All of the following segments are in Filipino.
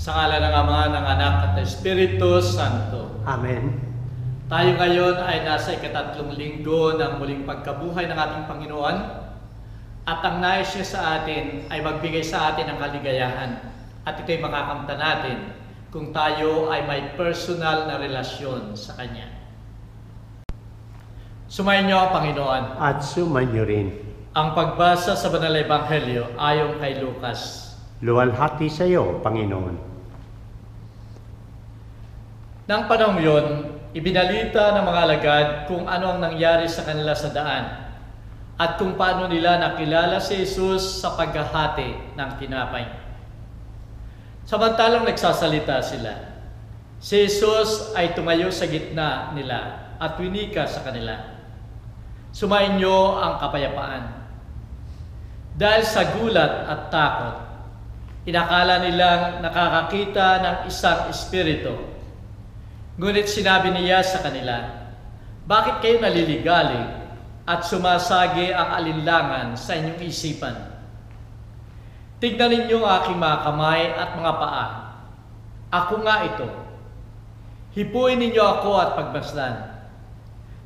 Sa ngala ng Ama, ng Anak at ng Espiritu Santo. Amen. Tayo ngayon ay nasa ikatatlong linggo ng muling pagkabuhay ng ating Panginoon at ang nais niya sa atin ay magbigay sa atin ng kaligayahan at ito'y makakamta natin kung tayo ay may personal na relasyon sa Kanya. Sumayin niyo ang Panginoon. At sumainyo rin. Ang pagbasa sa Banal na Ebanghelyo ayon kay Lucas. Luwalhati sa iyo, Panginoon. Nang panahong yon, ibinalita ng mga alagad kung ano ang nangyari sa kanila sa daan at kung paano nila nakilala si Jesus sa paghahati ng tinapay. Samantalang nagsasalita sila, si Jesus ay tumayo sa gitna nila at winika sa kanila, "Sumainyo ang kapayapaan." Dahil sa gulat at takot, inakala nilang nakakakita ng isang espiritu. Ngunit sinabi niya sa kanila, "Bakit kayo naliligalig at sumasagi ang alinlangan sa inyong isipan? Tignan ninyo ang aking mga kamay at mga paa. Ako nga ito. Hipuin ninyo ako at pagmasdan.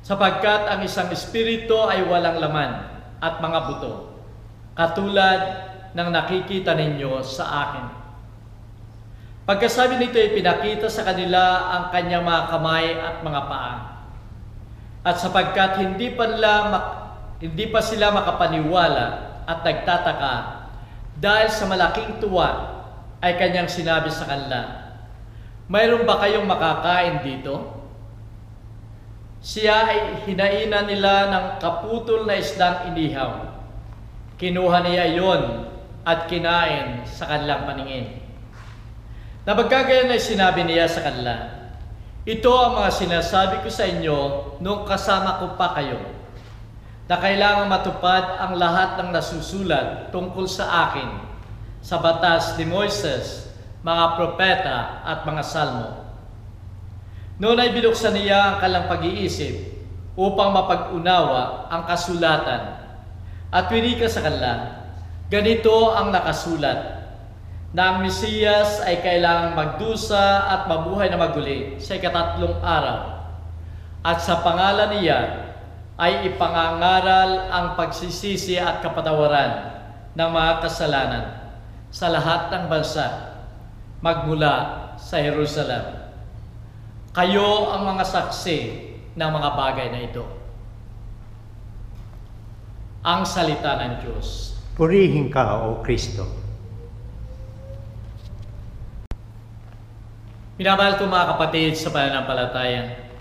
Sapagkat ang isang espiritu ay walang laman at mga buto, katulad ng nakikita ninyo sa akin." Pagkasabi nito, ipinakita sa kanila ang kanyang mga kamay at mga paa. At sapagkat hindi pa sila makapaniwala at nagtataka, dahil sa malaking tuwa, ay kanyang sinabi sa kanila, "Mayroon ba kayong makakain dito?" Siya ay hinainan nila ng kaputol na isdang inihaw. Kinuha niya iyon at kinain sa kanilang paningin. Nabagkagayon ay sinabi niya sa kanila, "Ito ang mga sinasabi ko sa inyo nung kasama ko pa kayo, na kailangan matupad ang lahat ng nasusulat tungkol sa akin sa batas ni Moises, mga propeta at mga salmo." Noon ay binuksan niya ang kanilang pag-iisip upang mapag-unawa ang kasulatan at winika sa kanila, "Ganito ang nakasulat, na ang Mesiyas ay kailangang magdusa at mabuhay na maguli sa ikatatlong araw. At sa pangalan niya ay ipangangaral ang pagsisisi at kapatawaran ng mga kasalanan sa lahat ng bansa, magmula sa Jerusalem. Kayo ang mga saksi ng mga bagay na ito." Ang salita ng Diyos. Purihin ka, O Kristo. Minamahal ko mga kapatid sa pananampalataya,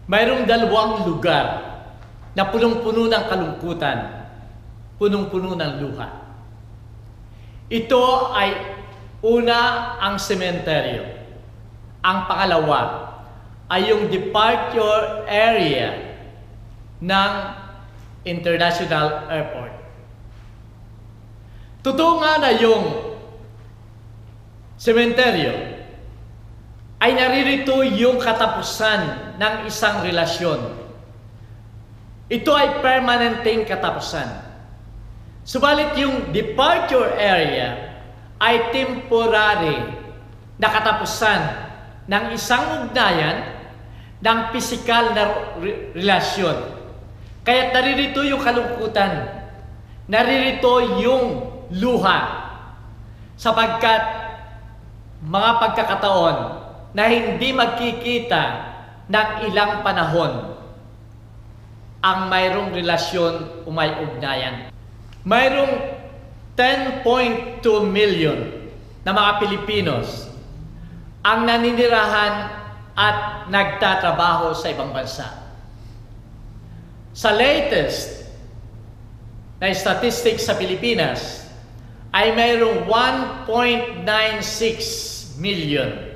mayroong dalawang lugar na punong-puno ng kalungkutan, punong-puno ng luha. Ito ay una ang sementeryo. Ang pangalawa ay yung departure area ng International Airport. Totoo nga na yung sementeryo ay naririto yung katapusan ng isang relasyon. Ito ay permanenteng katapusan. Subalit yung departure area ay temporary na katapusan ng isang ugnayan ng pisikal na relasyon. Kaya naririto yung kalungkutan, naririto yung luha, sapagkat mga pagkakataon na hindi magkikita ng ilang panahon ang mayroong relasyon o may ugnayan. Mayroong 10.2 million na mga Pilipinos ang naninirahan at nagtatrabaho sa ibang bansa. Sa latest na statistics sa Pilipinas ay mayroong 1.96 million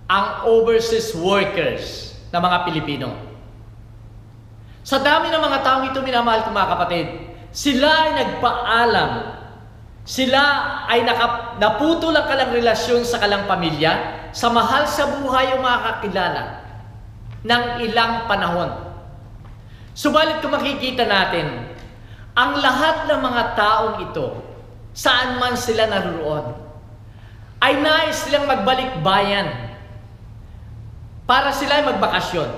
ang overseas workers na mga Pilipino. Sa dami ng mga taong ito, minamahal ko mga kapatid, sila ay nagpaalam. Sila ay naputol ang kalang relasyon sa kalang pamilya, sa mahal sa buhay o makakilala ng ilang panahon. Subalit kung makikita natin, ang lahat ng mga taong ito, saan man sila naroon, ay nais silang magbalik bayan para sila ay magbakasyon.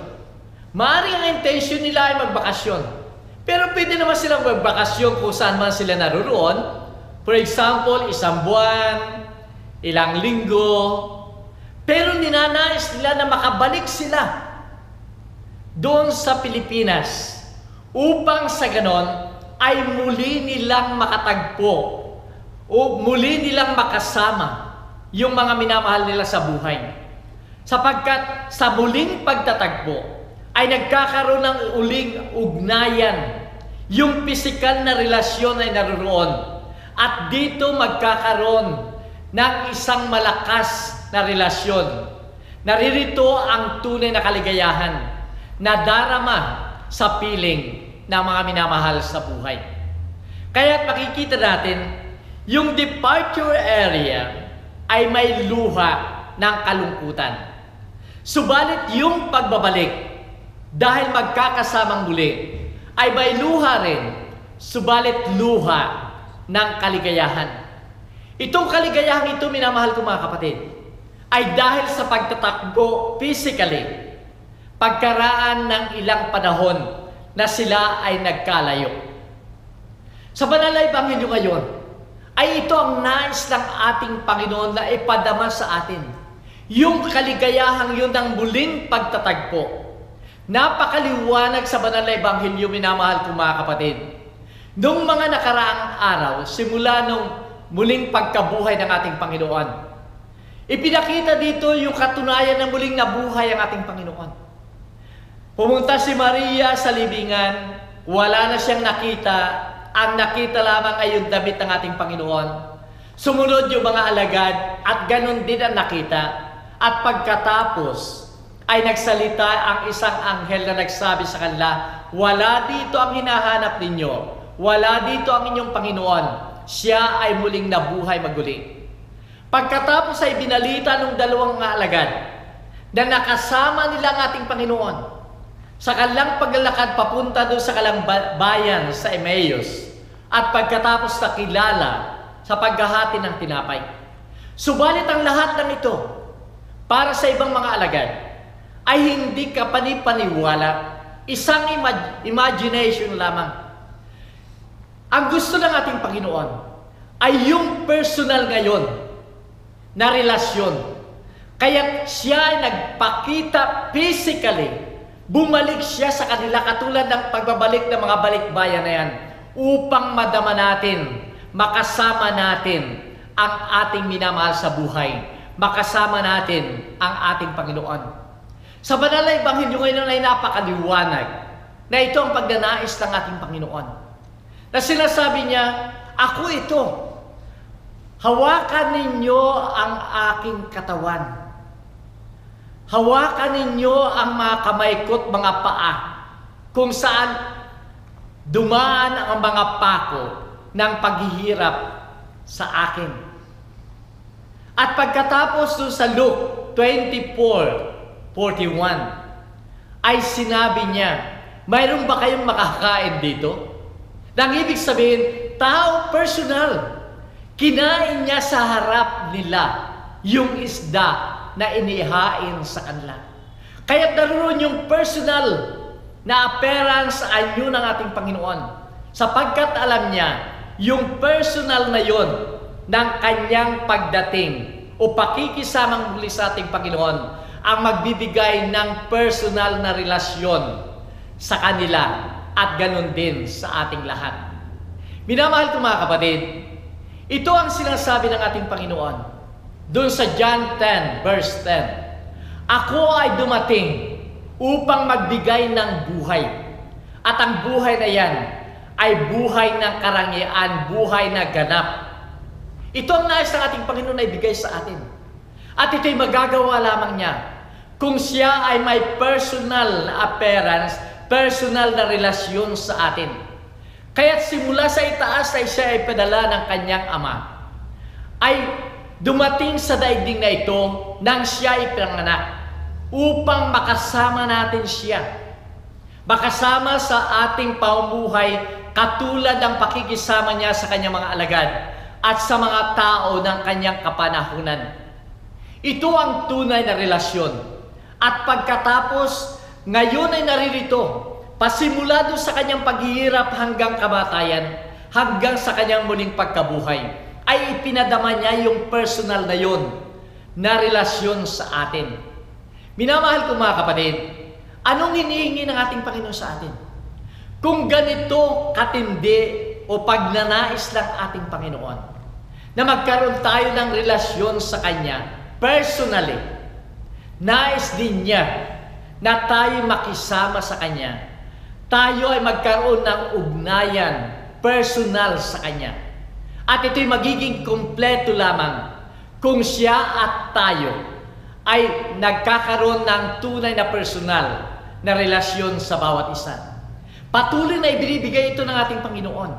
Maaaring ang intensyon nila ay magbakasyon. Pero pwede naman silang magbakasyon kung saan man sila naroon. For example, isang buwan, ilang linggo. Pero ninanais nila na makabalik sila doon sa Pilipinas upang sa ganon ay muli nilang makatagpo o muli nilang makasama yung mga minamahal nila sa buhay. Sapagkat sa muling pagtatagpo ay nagkakaroon ng uling ugnayan. Yung pisikal na relasyon ay naroon. At dito magkakaroon ng isang malakas na relasyon. Naririto ang tunay na kaligayahan na darama sa piling ng mga minamahal sa buhay. Kaya makikita natin, yung departure area ay may luha ng kalungkutan. Subalit yung pagbabalik, dahil magkakasamang muli, ay may luha rin, subalit luha ng kaligayahan. Itong kaligayahan ito, minamahal ko mga kapatid, ay dahil sa pagtatakbo physically, pagkaraan ng ilang panahon na sila ay nagkalayo. Sa banal na ebanghelyo ngayon, ay ito ang nais ng ating Panginoon na ipadama sa atin. Yung kaligayahang yun ng muling pagtatagpo. Napakaliwanag sa banal na ebanghelyo, minamahal ko mga kapatid. Noong mga nakaraang araw, simula nung muling pagkabuhay ng ating Panginoon, ipinakita dito yung katunayan ng muling nabuhay ang ating Panginoon. Pumunta si Maria sa libingan, wala na siyang nakita, ang nakita lamang ay yung damit ng ating Panginoon. Sumunod yung mga alagad at ganun din ang nakita. At pagkatapos ay nagsalita ang isang anghel na nagsabi sa kanila, wala dito ang hinahanap ninyo, wala dito ang inyong Panginoon, siya ay muling nabuhay maguli. Pagkatapos ay binalita ng dalawang alagad na nakasama nila ang ating Panginoon sa kanilang paglalakad papunta doon sa kalang bayan sa Emmaus at pagkatapos nakilala sa paghahati ng tinapay. Subalit ang lahat ng ito para sa ibang mga alagad ay hindi kapanipaniwala, isang imagination lamang. Ang gusto ng ating Panginoon ay yung personal ngayon na relasyon. Kaya siya ay nagpakita physically. Bumalik siya sa kanila katulad ng pagbabalik ng mga balikbayan na yan upang madama natin, makasama natin ang ating minamahal sa buhay. Makasama natin ang ating Panginoon. Sa banal na ebanghelyo ngayon ay napakaliwanag na ito ang pagnanais ng ating Panginoon. Na sinasabi niya, ako ito, hawakan ninyo ang aking katawan. Hawakan ninyo ang mga kamay ko't mga paa kung saan dumaan ang mga pako ng paghihirap sa akin. At pagkatapos doon sa Luke 24:41 ay sinabi niya, mayroon ba kayong makakain dito? Nang ibig sabihin, tao personal. Kinain niya sa harap nila yung isda na inihain sa kanila. Kaya naroon yung personal na appearance sa anyo ng ating Panginoon. Sapagkat alam niya, yung personal na yon ng kanyang pagdating o pakikisamang muli sa ating Panginoon ang magbibigay ng personal na relasyon sa kanila at ganun din sa ating lahat. Minamahal ko mga kapatid, ito ang sinasabi ng ating Panginoon doon sa John 10 verse 10. Ako ay dumating upang magbigay ng buhay. At ang buhay na yan ay buhay ng karangyaan, buhay na ganap. Ito ang nais ng ating Panginoon na ibigay sa atin. At ito'y magagawa lamang niya kung siya ay may personal na appearance, personal na relasyon sa atin. Kaya't simula sa itaas ay siya ay padala ng kanyang ama, ay dumating sa daigdig na ito nang siya ay pinanganak upang makasama natin siya. Makasama sa ating pamumuhay katulad ng pakikisama niya sa kanyang mga alagad. at sa mga tao ng kanyang kapanahunan. Ito ang tunay na relasyon. At pagkatapos, ngayon ay naririto, pasimula doon sa kanyang paghihirap hanggang kamatayan, hanggang sa kanyang muling pagkabuhay, ay ipinadama niya yung personal na yon na relasyon sa atin. Minamahal ko mga kapatid, anong hinihingi ng ating Panginoon sa atin? Kung ganito katindi o pagnanais lang ating Panginoon, na magkaroon tayo ng relasyon sa Kanya, personally, nais din niya na tayo makisama sa Kanya. Tayo ay magkaroon ng ugnayan personal sa Kanya. At ito'y magiging kompleto lamang kung siya at tayo ay nagkakaroon ng tunay na personal na relasyon sa bawat isa. Patuloy na ibinibigay ito ng ating Panginoon.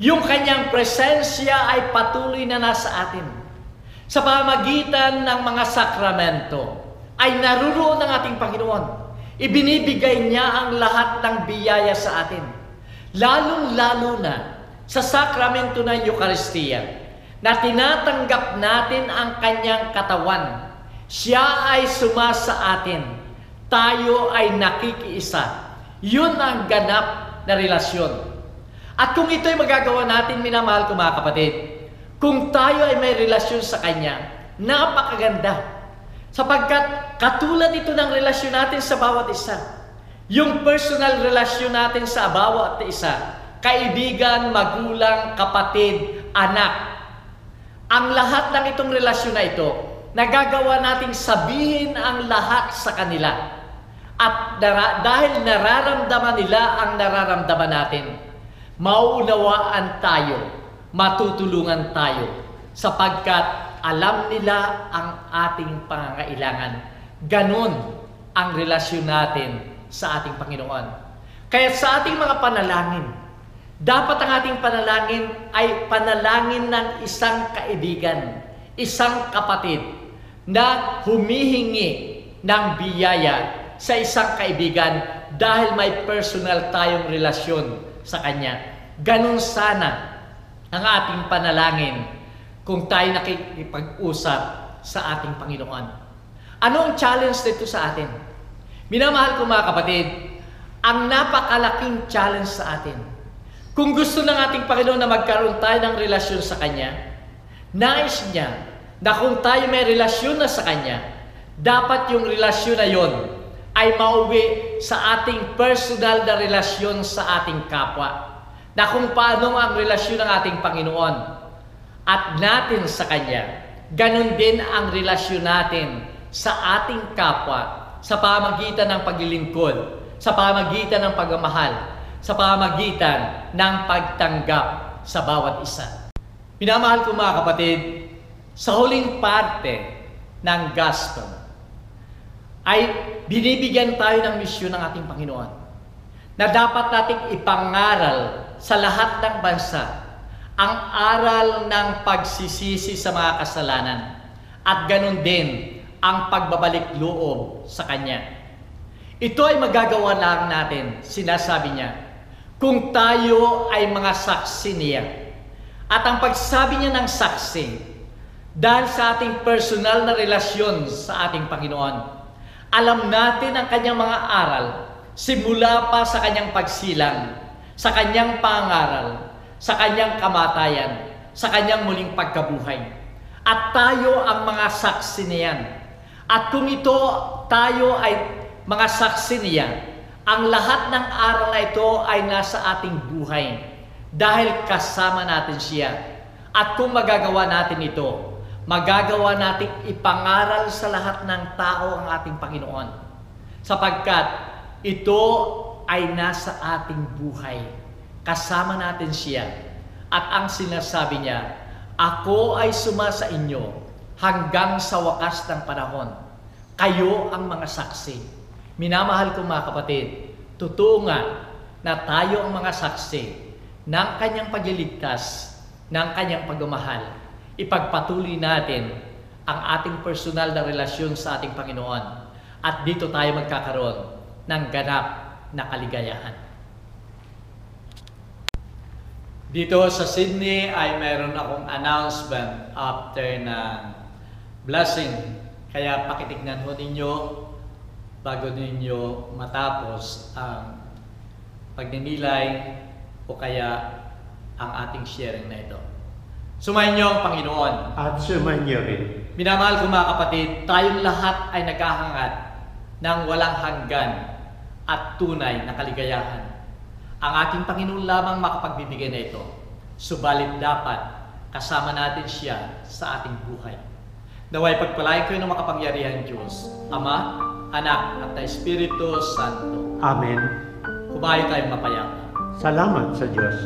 Yung Kanyang presensya ay patuloy na nasa atin. Sa pamamagitan ng mga sakramento, ay naruroon ng ating Panginoon. Ibinibigay niya ang lahat ng biyaya sa atin. Lalong-lalo na sa sakramento ng Eucharistia, na tinatanggap natin ang Kanyang katawan. Siya ay sumasa atin. Tayo ay nakikiisa. Yun ang ganap na relasyon. At kung ito'y magagawa natin, minamahal ko mga kapatid, kung tayo ay may relasyon sa Kanya, napakaganda. Sapagkat katulad ito ng relasyon natin sa bawat isa. Yung personal relasyon natin sa bawat isa, kaibigan, magulang, kapatid, anak. Ang lahat ng itong relasyon na ito, nagagawa nating sabihin ang lahat sa kanila. At dahil nararamdaman nila ang nararamdaman natin, mauunawaan tayo, matutulungan tayo, sapagkat alam nila ang ating pangangailangan. Ganon ang relasyon natin sa ating Panginoon. Kaya sa ating mga panalangin, dapat ang ating panalangin ay panalangin ng isang kaibigan, isang kapatid, na humihingi ng biyaya sa isang kaibigan dahil may personal tayong relasyon sa Kanya. Ganon sana ang ating panalangin kung tayo nakikipag-usap sa ating Panginoon. Ano ang challenge nito sa atin? Minamahal ko mga kapatid, ang napakalaking challenge sa atin. Kung gusto ng ating Panginoon na magkaroon tayo ng relasyon sa Kanya, nais niya na kung tayo may relasyon na sa Kanya, dapat yung relasyon na yon ay mauwi sa ating personal na relasyon sa ating kapwa. Na kung paano ang relasyon ng ating Panginoon at natin sa Kanya, ganun din ang relasyon natin sa ating kapwa sa pamamagitan ng paglilingkod, sa pamamagitan ng pagmamahal, sa pamamagitan ng pagtanggap sa bawat isa. Minamahal ko mga kapatid, sa huling parte ng gospel ay binibigyan tayo ng misyon ng ating Panginoon na dapat nating ipangaral sa lahat ng bansa ang aral ng pagsisisi sa mga kasalanan at ganun din ang pagbabalik loob sa Kanya. Ito ay magagawa lang natin, sinasabi niya, kung tayo ay mga saksi niya. At ang pagsabi niya ng saksi, dahil sa ating personal na relasyon sa ating Panginoon, alam natin ang Kanyang mga aral, simula pa sa Kanyang pagsilang, sa Kanyang pangaral, sa Kanyang kamatayan, sa Kanyang muling pagkabuhay. At tayo ang mga saksi niyan. At kung ito tayo ay mga saksi niya, ang lahat ng aral na ito ay nasa ating buhay dahil kasama natin siya. At kung magagawa natin ito, magagawa natin ipangaral sa lahat ng tao ang ating Panginoon. Sapagkat ito ay nasa ating buhay. Kasama natin siya. At ang sinasabi niya, ako ay sumasa inyo hanggang sa wakas ng panahon. Kayo ang mga saksi. Minamahal ko mga kapatid, totoo nga na tayo ang mga saksi ng Kanyang pagliligtas, ng Kanyang pagmamahal. Ipagpatuloy natin ang ating personal na relasyon sa ating Panginoon at dito tayo magkakaroon ng ganap na kaligayahan. Dito sa Sydney ay meron akong announcement after ng blessing. Kaya pakitignan ho ninyo bago ninyo matapos ang pagninilay o kaya ang ating sharing na ito. Sumayin niyo ang Panginoon. At sumainyo rin. Minamahal ko mga kapatid, tayong lahat ay naghahangad ng walang hanggan at tunay na kaligayahan. Ang ating Panginoon lamang makapagbibigay na ito. Subalit dapat kasama natin siya sa ating buhay. Naway pagpalain kayo ng makapangyarihan Diyos, Ama, Anak at Espiritu Santo. Amen. Kumayo tayong mapayapa. Salamat sa Diyos.